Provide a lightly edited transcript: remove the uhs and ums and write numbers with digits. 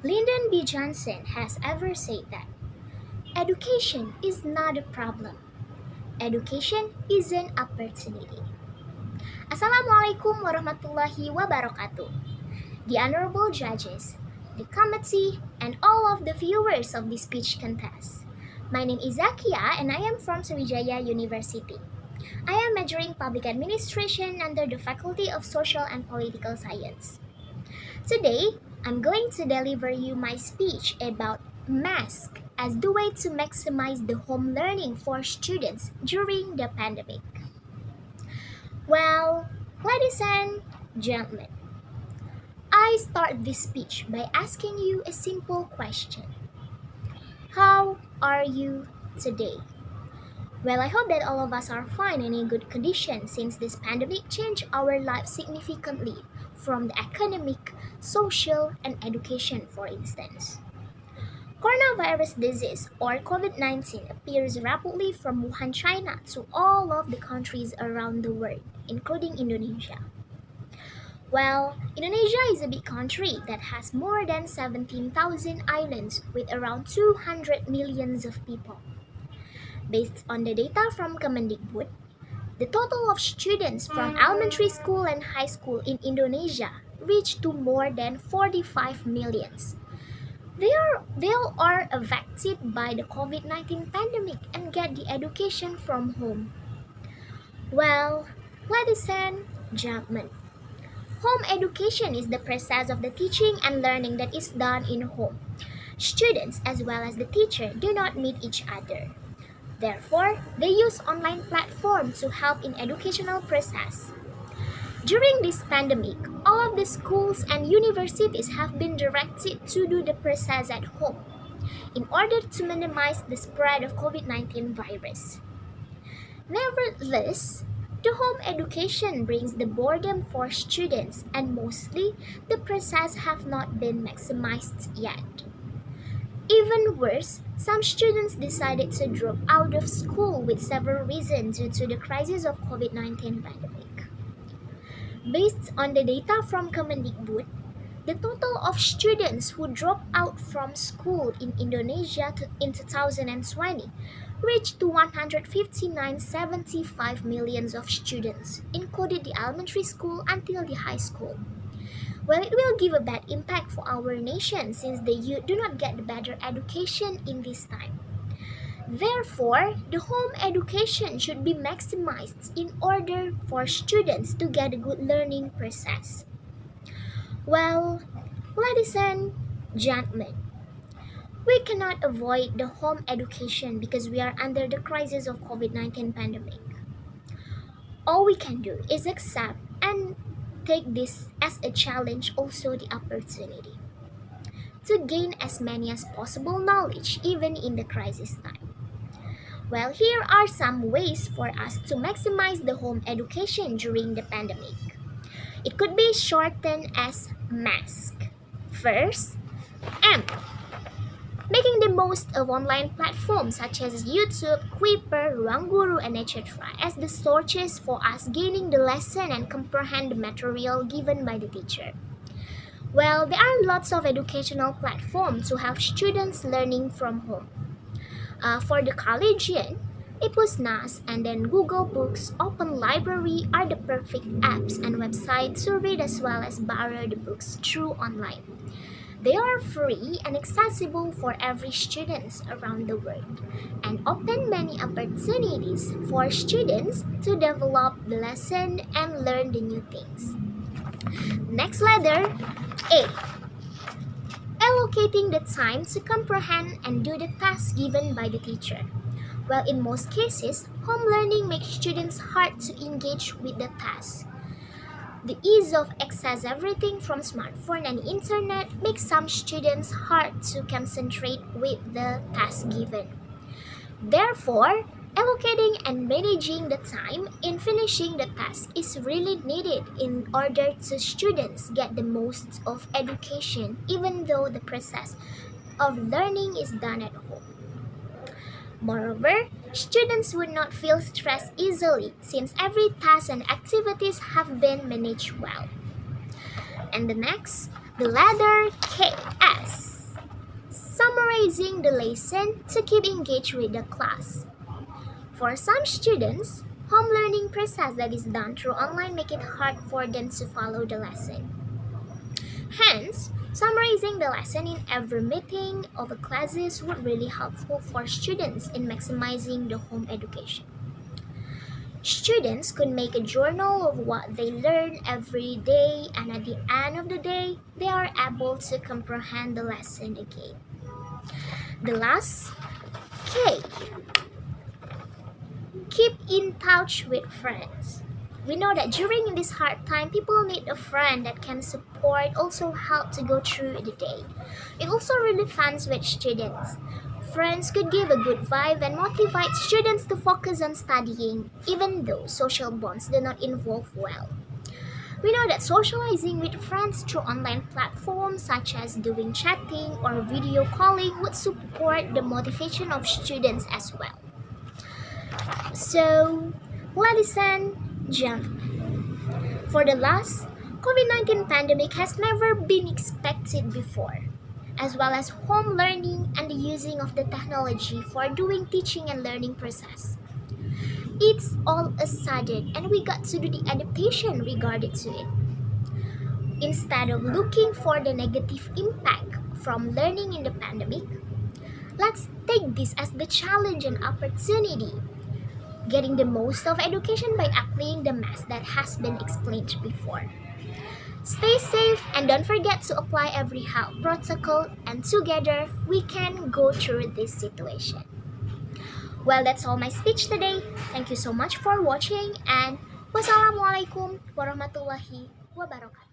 Lyndon B. Johnson has ever said that education is not a problem. Education is an opportunity. Assalamualaikum warahmatullahi wabarakatuh. The honorable judges, the committee, and all of the viewers of this speech contest. My name is Zakiyah and I am from Sriwijaya University. I am majoring public administration under the Faculty of Social and Political Science. Today, I'm going to deliver you my speech about mask as the way to maximize the home learning for students during the pandemic. Well, ladies and gentlemen, I start this speech by asking you a simple question. How are you today? Well, I hope that all of us are fine and in good condition since this pandemic changed our lives significantly from the academic, social, and education, for instance. Coronavirus disease or COVID-19 appears rapidly from Wuhan, China to all of the countries around the world, including Indonesia. Well, Indonesia is a big country that has more than 17,000 islands with around 200 millions of people. Based on the data from Kemendikbud, the total of students from elementary school and high school in Indonesia reached to more than 45 millions. They all are affected by the COVID-19 pandemic and get the education from home. Well, ladies and gentlemen, home education is the process of the teaching and learning that is done in home. Students as well as the teacher do not meet each other. Therefore, they use online platforms to help in educational process. During this pandemic, all of the schools and universities have been directed to do the process at home in order to minimize the spread of COVID-19 virus. Nevertheless, the home education brings the boredom for students and mostly the process have not been maximized yet. Even worse, some students decided to drop out of school with several reasons due to the crisis of COVID-19 pandemic. Based on the data from Kemendikbud, the total of students who dropped out from school in Indonesia in 2020 reached to 159.75 millions of students, including the elementary school until the high school. Well, it will give a bad impact for our nation since the youth do not get the better education in this time. Therefore, the home education should be maximized in order for students to get a good learning process. Well, ladies and gentlemen, we cannot avoid the home education because we are under the crisis of COVID-19 pandemic. All we can do is accept and take this as a challenge, also the opportunity to gain as many as possible knowledge even in the crisis time. Well, here are some ways for us to maximize the home education during the pandemic. It could be shortened as MASK. First, M. Making the most of online platforms such as YouTube, Kuiper, Ruang Guru, and etc. as the sources for us gaining the lesson and comprehend the material given by the teacher. Well, there are lots of educational platforms to help students learning from home. For the collegian, it was NAS and then Google Books, Open Library are the perfect apps and websites to read as well as borrow the books through online. They are free and accessible for every student around the world and open many opportunities for students to develop the lesson and learn the new things. Next letter, A. Allocating the time to comprehend and do the task given by the teacher. Well, in most cases, home learning makes students hard to engage with the task. The ease of access everything from smartphone and internet makes some students hard to concentrate with the task given. Therefore, allocating and managing the time in finishing the task is really needed in order to students get the most of education even though the process of learning is done at home. Moreover, students would not feel stressed easily since every task and activities have been managed well. And the next, the letter K, S. summarizing the lesson to keep engaged with the class. For some students, home learning process that is done through online make it hard for them to follow the lesson. Hence, summarizing the lesson in every meeting of the classes would really helpful for students in maximizing the home education. Students could make a journal of what they learn every day, and at the end of the day, they are able to comprehend the lesson again. The last K. Keep in touch with friends. We know that during this hard time, people need a friend that can support, also help to go through the day. It also really fun with students. Friends could give a good vibe and motivate students to focus on studying, even though social bonds do not involve well. We know that socializing with friends through online platforms such as doing chatting or video calling would support the motivation of students as well. So, ladies and gentlemen, for the last COVID-19 pandemic has never been expected before, as well as home learning and the using of the technology for doing teaching and learning process. It's all a sudden and we got to do the adaptation regarding to it. Instead of looking for the negative impact from learning in the pandemic, let's take this as the challenge and opportunity, getting the most of education by applying the math that has been explained before. Stay safe and don't forget to apply every health protocol, and together we can go through this situation. Well, that's all my speech today. Thank you so much for watching, and wassalamualaikum warahmatullahi wabarakatuh.